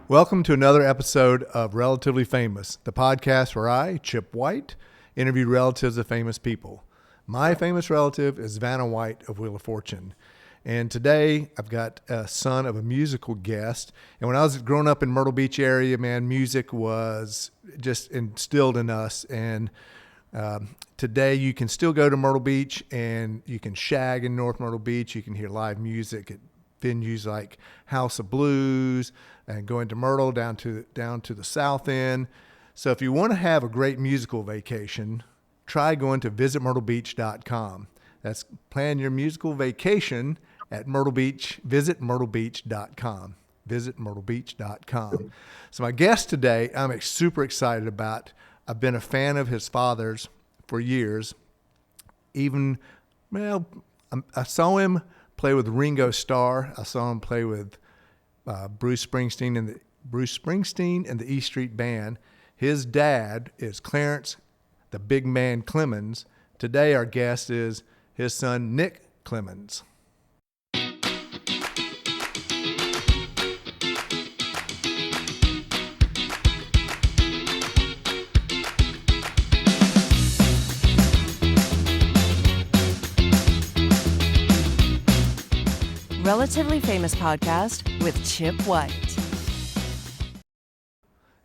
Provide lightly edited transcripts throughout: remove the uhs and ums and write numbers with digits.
Welcome to another episode of Relatively Famous, the podcast where I, Chip White, interview relatives of famous people. My famous relative is Vanna White of Wheel of Fortune. And today I've got a son of a musical guest. And when I was growing up in Myrtle Beach area, man, music was just instilled in us. And today you can still go to Myrtle Beach and you can shag in North Myrtle Beach. You can hear live music at venues like House of Blues and going to Myrtle down to the south end. So if you want to have a great musical vacation, try going to visitmyrtlebeach.com. That's plan your musical vacation at Myrtle Beach. Visit myrtlebeach.com. Visit myrtlebeach.com. So my guest today, I'm super excited about. I've been a fan of his father's for years. I saw him play with Ringo Starr. I saw him play with Bruce Springsteen and the E Street Band. His dad is Clarence, the big man Clemons. Today our guest is his son Nick Clemons. Relatively Famous podcast with Chip White.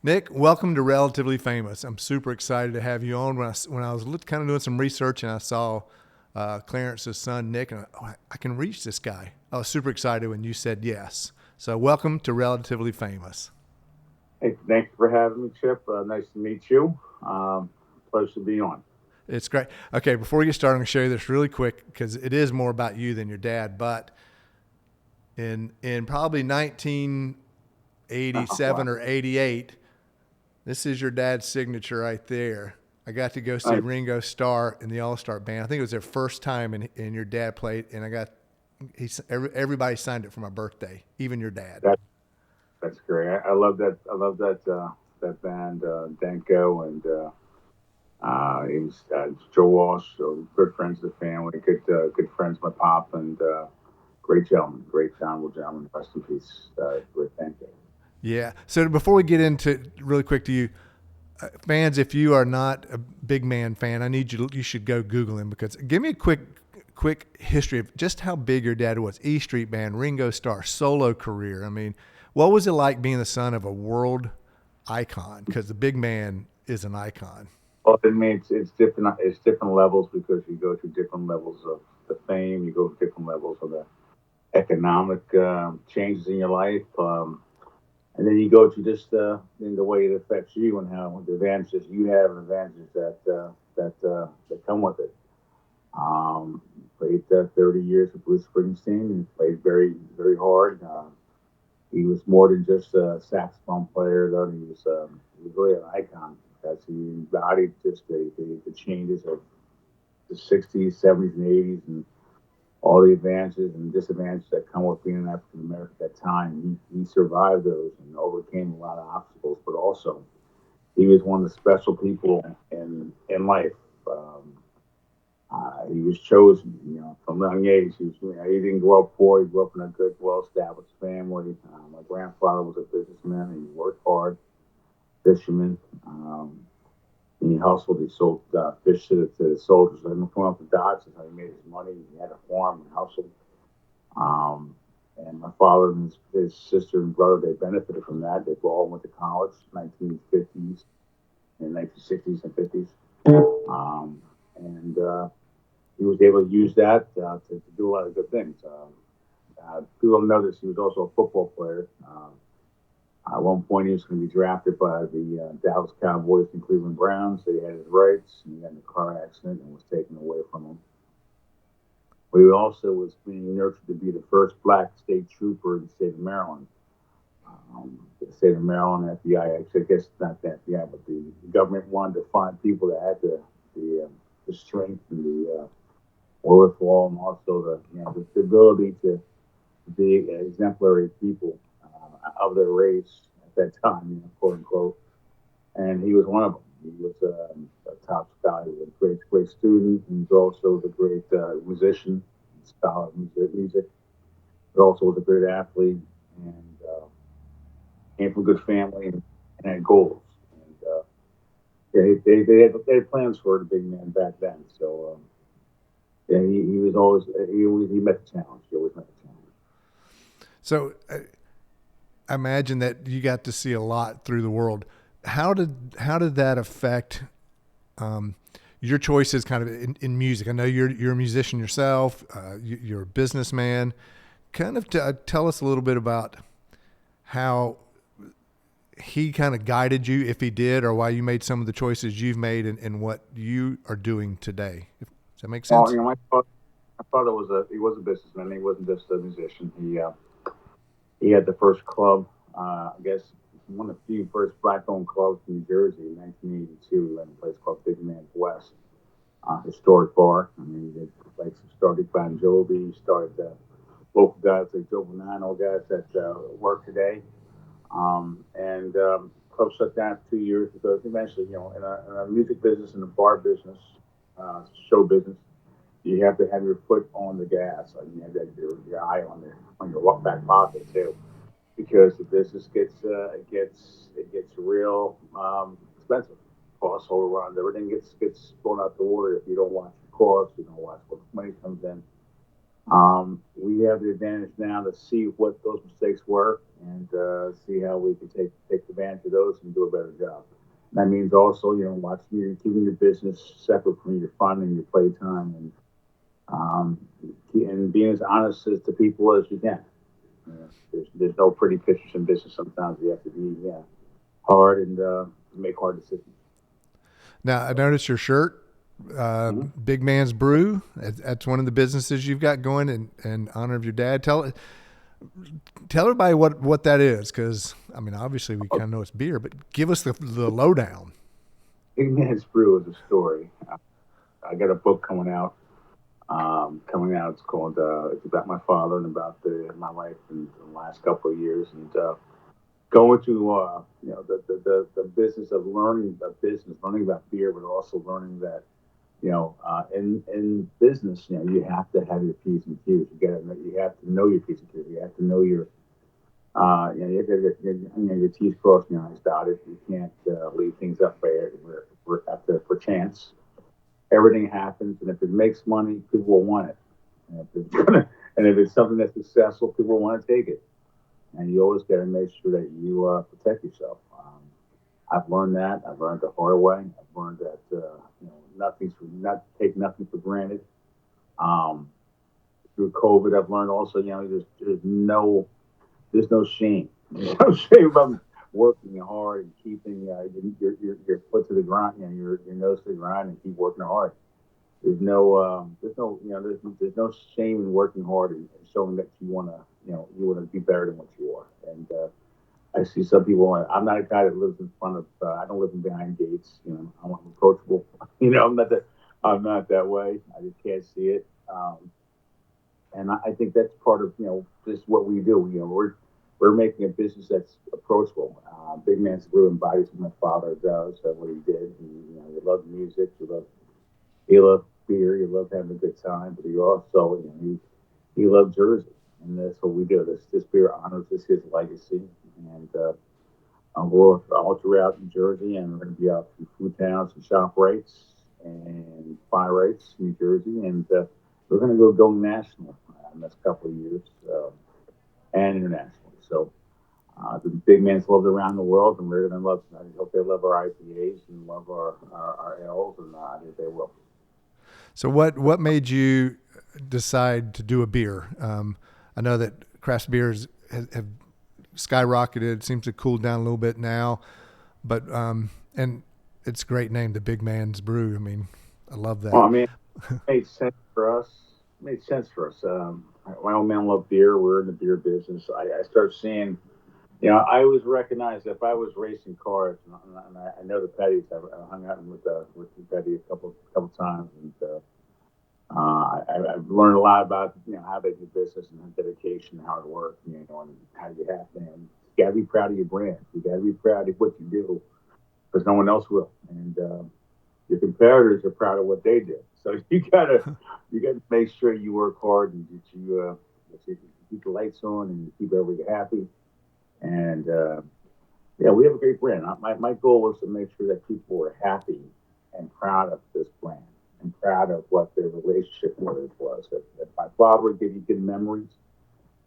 Nick, welcome to Relatively Famous. I'm super excited to have you on. When I was kind of doing some research and I saw Clarence's son Nick, and I can reach this guy. I was super excited when you said yes. So welcome to Relatively Famous. Hey, thanks for having me, Chip. Nice to meet you. Pleasure to be on. It's great. Okay, before we get started, I'm going to show you this really quick because it is more about you than your dad. But in probably 1987 or 88, this is your dad's signature right there. I got to go see Ringo Starr in the All-Star Band. I think it was their first time, and your dad played, and everybody signed it for my birthday, even your dad. That's great. I love that. I love that band, Danko, and he was Joe Walsh, so good friends of the family, good friends with my pop, and great gentleman, great honorable gentleman. Rest in peace, great Danko. Yeah. So before we get into really quick to you, fans, if you are not a big man fan, you should go Google him, because give me a quick history of just how big your dad was. E Street Band, Ringo Starr, solo career. I mean, what was it like being the son of a world icon? Because the big man is an icon. Well, I mean, it's different. It's different levels because you go through different levels of the fame. You go through different levels of the economic changes in your life. And then you go to just in the way it affects you and how the advantages you have and advantages that come with it. Played 30 years with Bruce Springsteen and played very, very hard. He was more than just a saxophone player, though. He was really an icon because he embodied just the changes of the 60s, 70s, and 80s, and all the advantages and disadvantages that come with being an African American at that time. He survived those and overcame a lot of obstacles, but also he was one of the special people in life. He was chosen, from a young age. He didn't grow up poor. He grew up in a good, well-established family. My grandfather was a businessman. He worked hard, fisherman. And he hustled. He sold fish to the soldiers. Let him come off the docks. That's how he made his money. He had a farm and hustled. And my father and his sister and brother, they benefited from that. They all went to college, 1950s and 1960s and 50s. And he was able to use that to do a lot of good things. People don't know this. He was also a football player. At one point, he was going to be drafted by the Dallas Cowboys and Cleveland Browns. They had his rights, and he got in a car accident and was taken away from him. But he also was being nurtured to be the first black state trooper in the state of Maryland. The state of Maryland, FBI, actually, I guess not the FBI, but the government wanted to find people that had the strength and the wherewithal, and also the ability to be exemplary people of their race at that time, quote unquote. And he was one of them. He was a top guy. He was a great student. He was also the great musician, scholar of music, but also was a great athlete. And came from a good family and had goals. And they had plans for the big man back then. So yeah, he was always he met the challenge. He always met the challenge. So I imagine that you got to see a lot through the world. How did that affect your choices kind of in music? I know you're a musician yourself. You're a businessman. Kind of tell us a little bit about how he kind of guided you, if he did, or why you made some of the choices you've made and what you are doing today. Does that make sense? Well, my father he was a businessman. He wasn't just a musician. He had the first club, I guess one of the few first black-owned clubs in New Jersey in 1982. He ran a place called Big Man's West, historic bar. I mean, he did places started Bon Jovi, started local guys like Joe Bonanno, guys that work today. Club shut down for 2 years because eventually, in a music business, in a bar business, show business, you have to have your foot on the gas. I mean, you have to have your eye on your back pocket too, because the business gets real expensive. Costs overruns. Everything gets thrown out the water if you don't watch the costs. You don't watch what money comes in. We have the advantage now to see what those mistakes were and see how we can take advantage of those and do a better job. That means also, keeping your business separate from your fun and your playtime, and being as honest to people as you can. There's no pretty pictures in business. Sometimes you have to be hard and make hard decisions. Now, I noticed your shirt. Big Man's Brew. That's one of the businesses you've got going in honor of your dad. Tell everybody what that is, because I mean, obviously we kind of know it's beer, but give us the lowdown. Big Man's Brew is a story. I got a book coming out. It's called it's about my father and about my life in the last couple of years, and going to the business of learning about beer, but also learning that in business, you have to have your P's and Q's. You have to know your P's and Q's. You have to know your you have to get your T's crossed and your I's dotted. You can't leave things up for chance. Everything happens, and if it makes money, people will want it. And if it's something that's successful, people will want to take it. And you always got to make sure that you protect yourself. I've learned that. I've learned the hard way. I've learned that take nothing for granted. Through COVID, I've learned also, there's no shame. There's no shame about working hard and keeping your foot to the grind, your nose to the grind, and keep working hard. There's no shame in working hard and showing that you want to be better than what you are. And I see some people. I'm not a guy that lives in front of. I don't live behind gates. I'm approachable. I'm not that way. I just can't see it. And I think that's part of just what we do. We're making a business that's approachable. Big Man's Brew embodies what my father does. What he did. You love music. You love beer. You love having a good time. But you also he loved Jersey, and that's what we do. This beer honors his legacy. And we're all throughout New Jersey, and we're going to be out through food towns and shop rates and buy rates in New Jersey, and we're going to go national in the next couple of years and internationally. So the big man's loved around the world, and we're going to love. I hope they love our IPAs and love our ales, and I think they will. So what made you decide to do a beer? I know that craft beers have skyrocketed. It seems to cool down a little bit now, but and it's a great name, the Big Man's Brew. I mean, I love that. Well, I mean, it made sense for us. My old man loved beer. We're in the beer business. I started seeing, I always recognized that if I was racing cars, and I know the Petties. I hung out with the Petty a couple times, and I've learned a lot about how they do business and dedication, hard work, and how you have to. And you got to be proud of your brand. You got to be proud of what you do, because no one else will. And your competitors are proud of what they did. So you gotta make sure you work hard and that you keep the lights on and you keep everybody happy. And Yeah, we have a great brand. My goal was to make sure that people were happy and proud of this brand and proud of what their relationship with it was. If my father would give you good memories,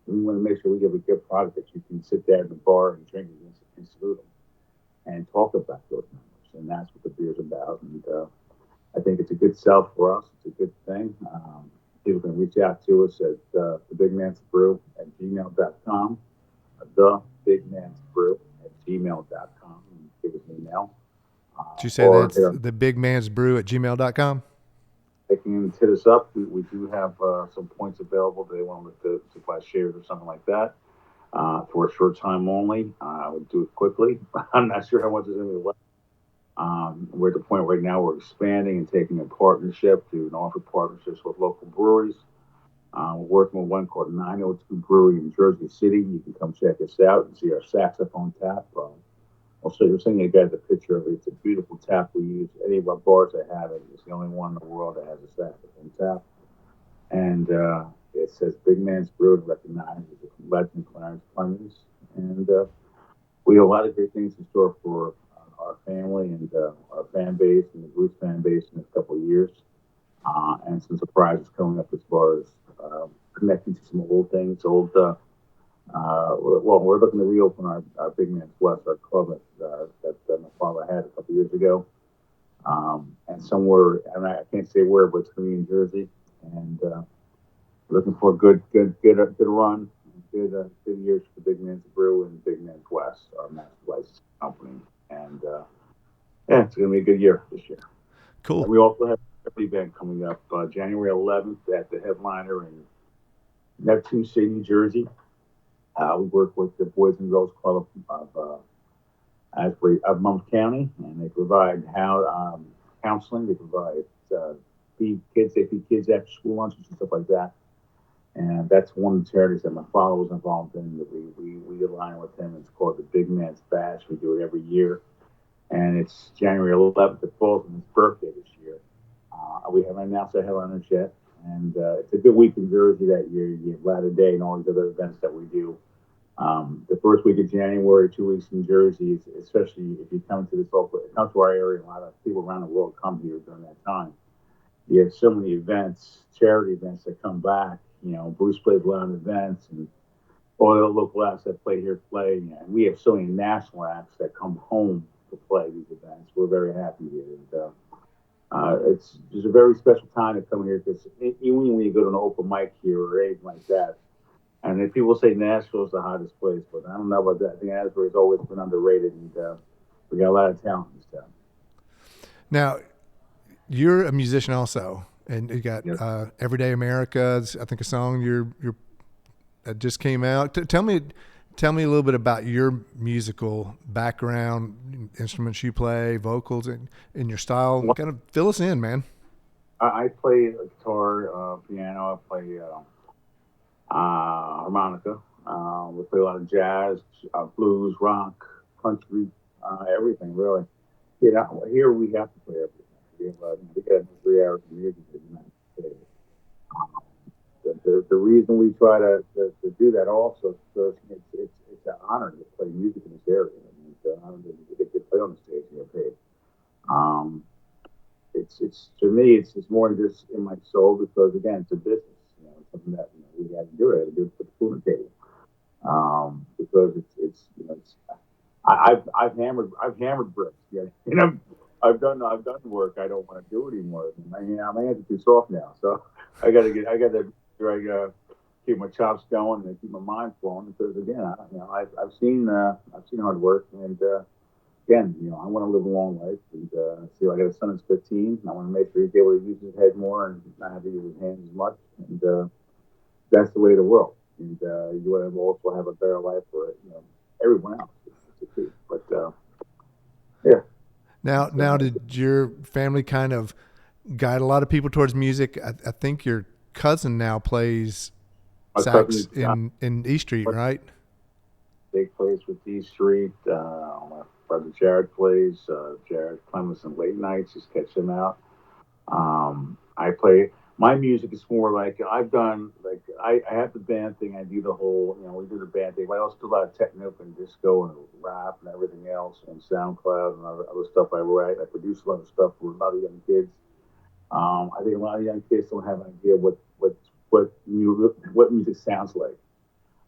we want to make sure we give a good product that you can sit there in the bar and drink and salute them and talk about those memories. And that's what the beer's about. And I think it's a good sell for us. It's a good thing. People can reach out to us at the Big Man's Brew at gmail.com, the Big Man's Brew at gmail.com, and give us an email. Did you say Or that's the big man's brew at gmail.com? they can hit us up. We do have some points available. They want to buy shares or something like that for a short time only. I would do it quickly. I'm not sure how much is going to be left. We're at the point right now we're expanding and taking a partnership to offer partnerships with local breweries. We're working with one called 902 Brewery in Jersey City. You can come check us out and see our saxophone tap. Also, you're seeing you guys a picture of it. It's a beautiful tap we use. Any of our bars that have it, it's the only one in the world that has a saxophone tap. And it says Big Man's Brew and recognizes the legend Clarence Clemons. And we have a lot of great things in store for our family and our fan base and the Bruce fan base in a couple of years. And some surprises coming up as far as connecting to some old things, well, we're looking to reopen our Big Man's West, our club that my father had a couple of years ago. And somewhere, and I can't say where, but it's going to be in Jersey. And looking for a good run, good years for Big Man's Brew and Big Man's West, our master license company. And yeah, it's going to be a good year this year. Cool. And we also have an event coming up January 11th at the Headliner in Neptune City, New Jersey. We work with the Boys and Girls Club of Monmouth County, and they provide counseling. They provide feed kids after school lunches and stuff like that. And that's one of the charities that my father was involved in. That we align with him. It's called the Big Man's Bash. We do it every year, and it's January 11th. It falls on his birthday this year. We haven't announced our headliners yet. And it's a good week in Jersey that year. You have Ladder Day and all these other events that we do. The first week of January, 2 weeks in Jersey, especially if you come to our area, a lot of people around the world come here during that time. You have so many events, charity events that come back. Bruce plays a lot of events, and all the local acts that play here play. And we have so many national acts that come home to play these events. We're very happy here. And, it's just a very special time to come here because even when you go to an open mic here or anything like that, and then people say Nashville's the hottest place, but I don't know about that. I think Asbury's always been underrated, and we got a lot of talent in this town. Now, you're a musician also, and you got Yes. Everyday America. I think a song that just came out. Tell me a little bit about your musical background, instruments you play, vocals, and your style. Kind of fill us in, man. I play guitar, piano. I play harmonica. We play a lot of jazz, blues, rock, country, everything really. Here we have to play everything. We got 3 hours of music in the United States. The reason we try to do that also is because it's an honor to play music in this area. It's an honor to get to play on the stage and get paid. It's to me, it's more than just in my soul because again, it's a business. It's something that we had to do. I had to do it for the food on the table. Because I've hammered bricks. I've done the work. I don't want to do it anymore. My hands are too soft now, so I got to keep my chops going and keep my mind flowing because again, I've seen hard work and again, I want to live a long life and see. I got a son that's 15. I want to make sure he's able to use his head more and not have to use his hands as much. And that's the way of the world. And you want to also have a better life for everyone else. It's a key. But yeah. Now, did your family kind of guide a lot of people towards music? I think your cousin now plays sax in E Street, right? They plays with E Street. My brother Jared plays. Jared Clemons in late nights. Just catch him out. I play. my music is more like I've done like I have the band thing. I do the whole we do the band thing. But I also do a lot of techno and disco and rap and everything else and SoundCloud and other stuff I write. I produce a lot of stuff for a lot of young kids. I think a lot of young kids don't have an idea what music sounds like.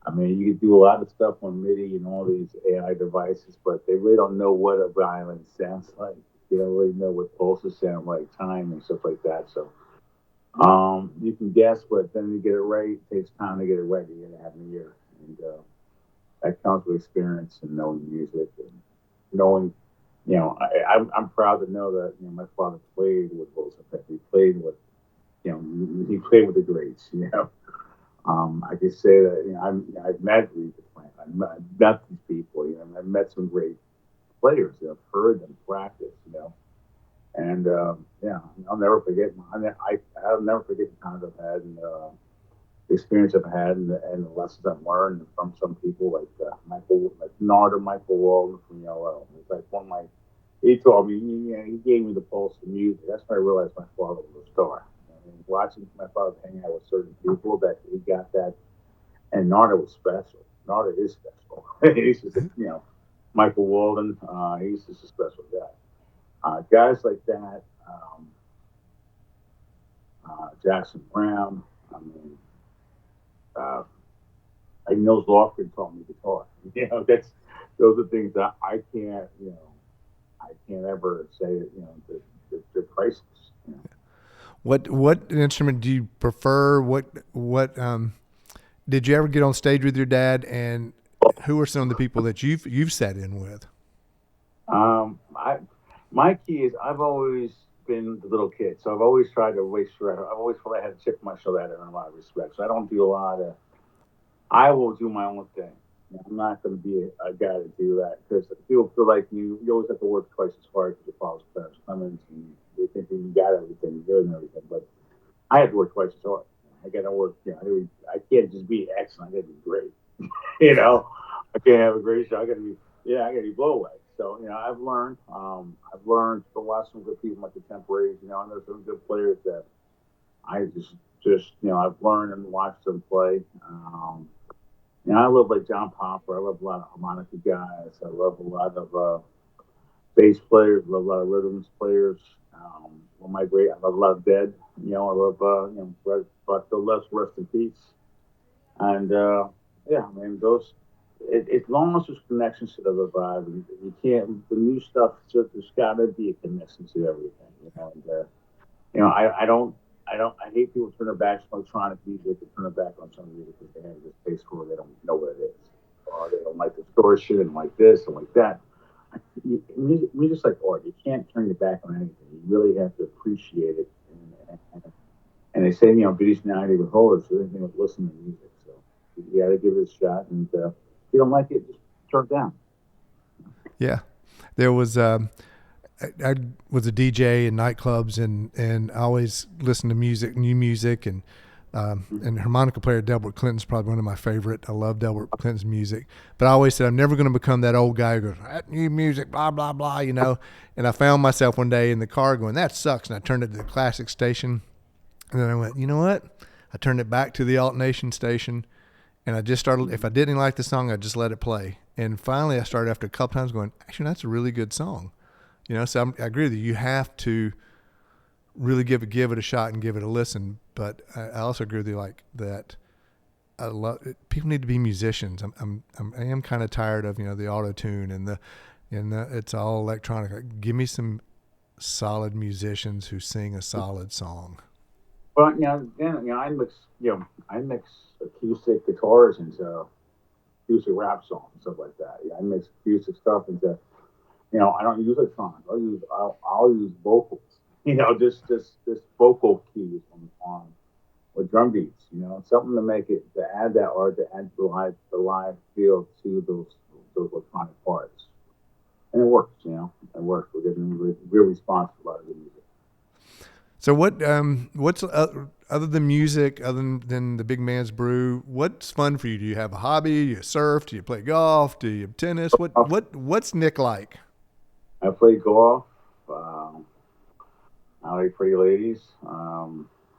I mean, you can do a lot of stuff on MIDI and all these AI devices, but they really don't know what a violin sounds like. They don't really know what pulses sound like, time and stuff like that. So you can guess, but then you get it right. It takes time to get it right. You get to have an ear, and that comes with experience and knowing music and knowing. I'm proud to know that my father played with Roosevelt. He played with, he played with the greats. I can say that I've met Aretha Franklin. I've met these people. I've met some great players. I've heard them practice. And I'll never forget. I'll never forget the times I've had and the experience I've had and the lessons I've learned from some people like Michael Walden from Yellow. It's like one of my. He told me, he gave me the pulse of music. That's when I realized my father was a star. Watching my father hang out with certain people, that he got that, and Narda was special. Narda is special. He's just, Michael Walden. He's just a special guy. Guys like that, Jackson Brown. I mean, like Nils Lofgren taught me guitar. Those are things that I can't, I can't ever say that they're priceless. What instrument do you prefer? What did you ever get on stage with your dad? And who are some of the people that you've sat in with? My key is I've always been the little kid, so I've always tried to make sure. I've always felt I had a chip on my shoulder in a lot of respects. So I don't do a lot of. I will do my own thing. I'm not going to be a guy to do that because people feel like you always have to work twice as hard because your father's Clarence Clemons and they think you got everything, you're good and everything. But I have to work twice as hard. I got to work. I can't just be excellent. I got to be great. I can't have a great show. I got to be blow away. So I've learned. I've learned to watch some good people, my contemporaries. And there's some good players that I just I've learned and watched them play. I love like John Popper. I love a lot of harmonica guys. I love a lot of bass players. I love a lot of rhythms players. I love a lot of Dead. I love but the less rest in peace. And those. As long as there's connections to the vibe, and you can't. The new stuff, there's got to be a connection to everything. I hate people turn their backs on electronic music and turn their back on some music because they have this taste for it. They don't know what it is. Or they don't like distortion and like this and like that. Music's like art. You can't turn your back on anything. You really have to appreciate it. And they say, beauty's an eye with holders, so they don't listen to music. So you got to give it a shot. And if you don't like it, just turn it down. Yeah. There was I was a DJ in nightclubs and I always listened to new music and harmonica player Delbert Clinton's probably one of my favorite. I love Delbert Clinton's music, but I always said I'm never going to become that old guy who goes, that new music, blah, blah, blah, and I found myself one day in the car going, that sucks. And I turned it to the classic station. And then I went, you know what? I turned it back to the alt nation station. And I just started, if I didn't like the song, I just let it play. And finally I started after a couple times going, actually, that's a really good song. So I agree with you. You have to really give it a shot and give it a listen. But I also agree with you like that. I love it. People need to be musicians. I am kind of tired of the auto tune and it's all electronic. Like, give me some solid musicians who sing a solid song. Well, I mix acoustic guitars into acoustic rap songs and stuff like that. I mix acoustic stuff into. I don't use electronics. I'll use vocals. Just vocal keys on with drum beats. Something to make it to add that art, to add the live feel to those electronic parts, and it works. It works. We're getting real response to a lot of the music. So what's other than music, other than the big man's brew? What's fun for you? Do you have a hobby? Do you surf? Do you play golf? Do you have tennis? What's Nick like? I play golf. I like pretty ladies.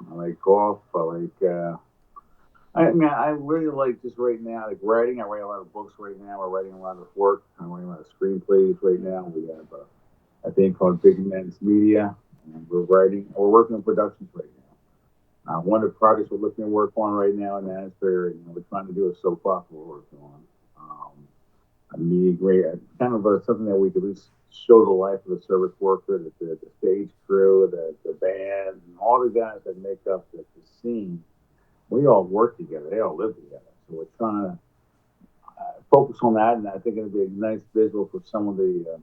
I like golf. I mean, I really like just right now, like writing. I write a lot of books right now. We're writing a lot of work. I'm writing a lot of screenplays right now. We have a thing called Big Men's Media, and we're working on productions right now. One of the projects we're looking to work on right now in Asbury, we're trying to do a soap opera we're working on. A media great, kind of something that we could at least show the life of the service worker, the stage crew, the band, and all the guys that make up the scene. We all work together. They all live together. So we're trying to focus on that, and I think it'll be a nice visual for some of the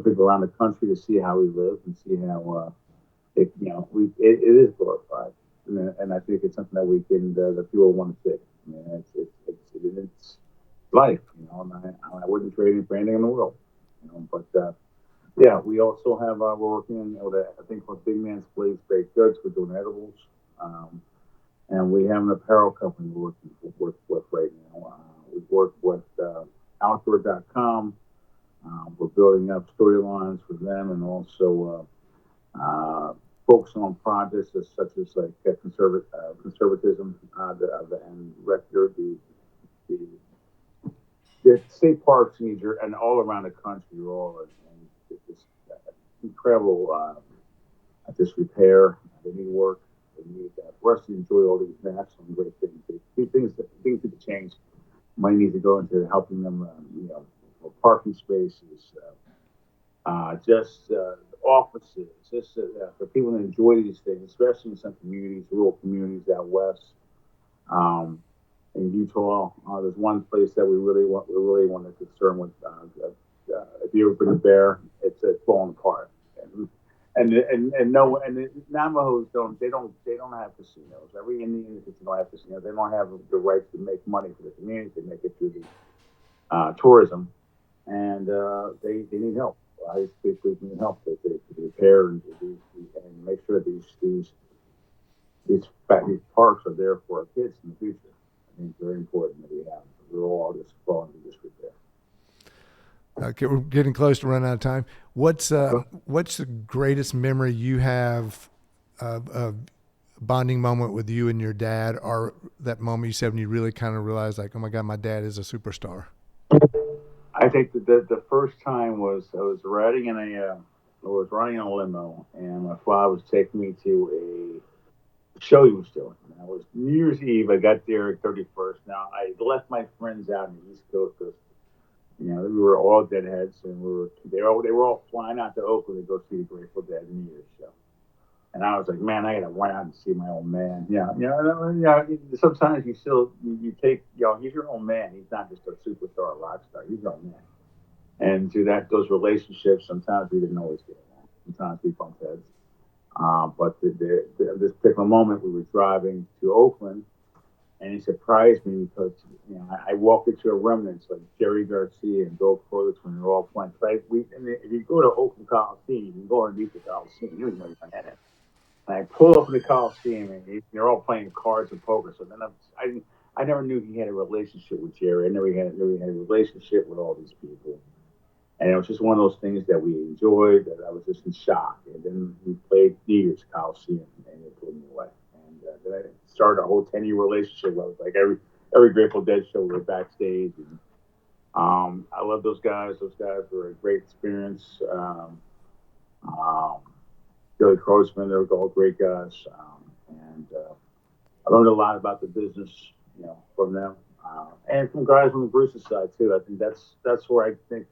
people around the country to see how we live and see how it is glorified, and I think it's something that we can that people want to see. I mean, it's life, and I wouldn't trade it for anything in the world, But yeah, we also have we're working on I think called Big Man's Blaze Baked Goods. We're doing edibles. And we have an apparel company we're working with right now. We work with Outdoor.com. We're building up storylines for them, and also focusing on projects such as like conservatism and record the, the state parks in New Jersey and all around the country are all in this incredible disrepair. They need work. They need for us to enjoy all these natural and great things. Things need to change. Money needs to go into helping them, for parking spaces, just offices, just for people to enjoy these things, especially in some communities, rural communities out west. In Utah, there's one place that we really want to concern with. If you ever been to Bear, it's falling apart. And no, and the Navajos don't have casinos. Every Indian casino have casinos. They don't have the right to make money for the community. They make it through the tourism, and they need help. I basically need help to repair and make sure that these parks are there for our kids in the future. I think it's very important that we have. We're all just falling into disrepair. Okay, we're getting close to running out of time. What's the greatest memory you have of a bonding moment with you and your dad, or that moment you said when you really kind of realized, like, oh my God, my dad is a superstar? I think the first time was I was riding in a limo, and my father was taking me to a show he was doing. Now, it was New Year's Eve. I got there at 31st. Now I left my friends out in the East Coast because we were all deadheads, and they were all flying out to Oakland to go see the Grateful Dead New Year's show. And I was like, man, I gotta run out and see my old man. Sometimes you take, he's your old man. He's not just a superstar, rock star. He's your old man. And to those relationships, sometimes we didn't always get along. Sometimes we bumped heads. But this particular moment, we were driving to Oakland, and he surprised me because I walked into a remnants like Jerry Garcia and Bill Crowley when they were all playing. If you go to Oakland Coliseum, you can go underneath the Coliseum. You don't know you're in it. And I pull up in the Coliseum, and they're all playing cards and poker. So then I never knew he had a relationship with Jerry. I never had a relationship with all these people. And it was just one of those things that we enjoyed, that I was just in shock. And then we played New Year's Coliseum, and it blew me away. And then I started a whole 10-year relationship. I was like every Grateful Dead show, we were backstage. And I love those guys. Those guys were a great experience. Billy Crossman, they were all great guys. And I learned a lot about the business, from them. And from guys on the Bruce's side, too. I think that's where I think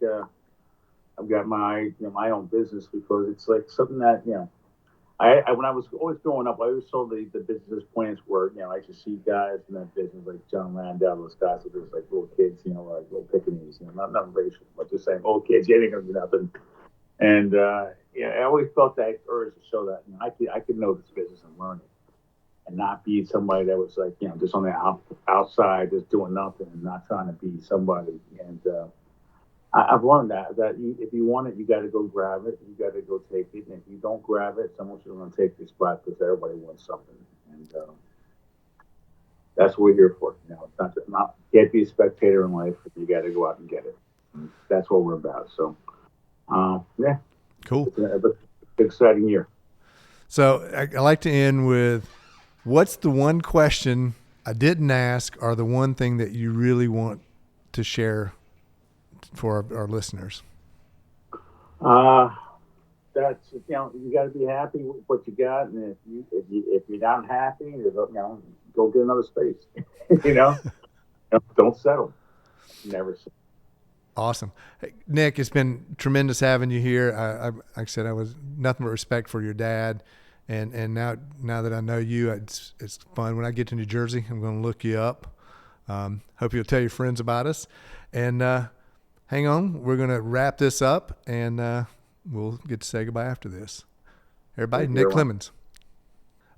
I've got my own business, because it's like something that I when I was always growing up, I always saw the business plans where I used to see guys in that business like John Landau, those guys were just like little kids, like little pickaninnies, not racial, but just saying old kids, you ain't gonna do nothing. And I always felt that urge to show that I could know this business and learn it, and not be somebody that was like just on the outside, just doing nothing and not trying to be somebody. And I've learned that if you want it, you got to go grab it. You got to go take it. And if you don't grab it, someone's going to take your spot, because everybody wants something. And that's what we're here for. It's not can't be a spectator in life. You got to go out and get it. And that's what we're about. So, yeah. Cool. It's an exciting year. So I like to end with, what's the one question I didn't ask, or the one thing that you really want to share for our listeners? That's, you got to be happy with what you got, and if you're not happy, go get another space. Don't settle. Never settle. Awesome. Hey, Nick, it's been tremendous having you here. Like I said, I was nothing but respect for your dad. And now that I know you, it's fun. When I get to New Jersey, I'm going to look you up. Hope you'll tell your friends about us. And hang on, we're going to wrap this up, and we'll get to say goodbye after this. Everybody, Nick Clemons.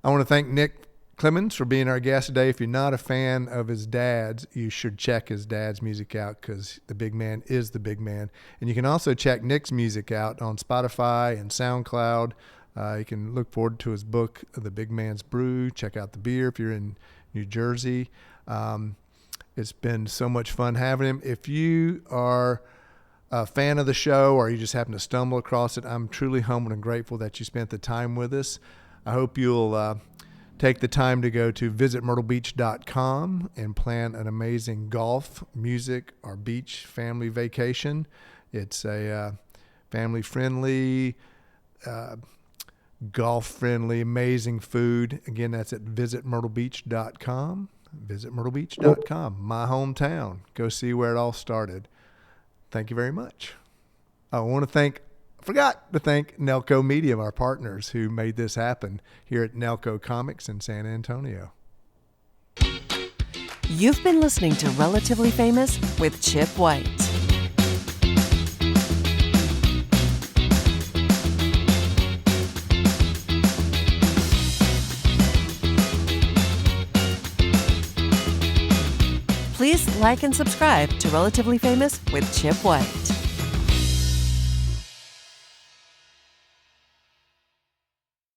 I want to thank Nick Clemons for being our guest today. If you're not a fan of his dad's, you should check his dad's music out, because the big man is the big man. And you can also check Nick's music out on Spotify and SoundCloud. You can look forward to his book, The Big Man's Brew. Check out the beer if you're in New Jersey. It's been so much fun having him. If you are a fan of the show, or you just happen to stumble across it, I'm truly humbled and grateful that you spent the time with us. I hope you'll take the time to go to visitmyrtlebeach.com and plan an amazing golf, music, or beach family vacation. It's a family-friendly, golf-friendly, amazing food. Again, that's at visitmyrtlebeach.com. Visitmyrtlebeach.com, my hometown. Go see where it all started. Thank you very much. I forgot to thank Nelco Media, our partners who made this happen here at Nelco Comics in San Antonio. You've been listening to Relatively Famous with Chip White. Please like and subscribe to Relatively Famous with Chip White.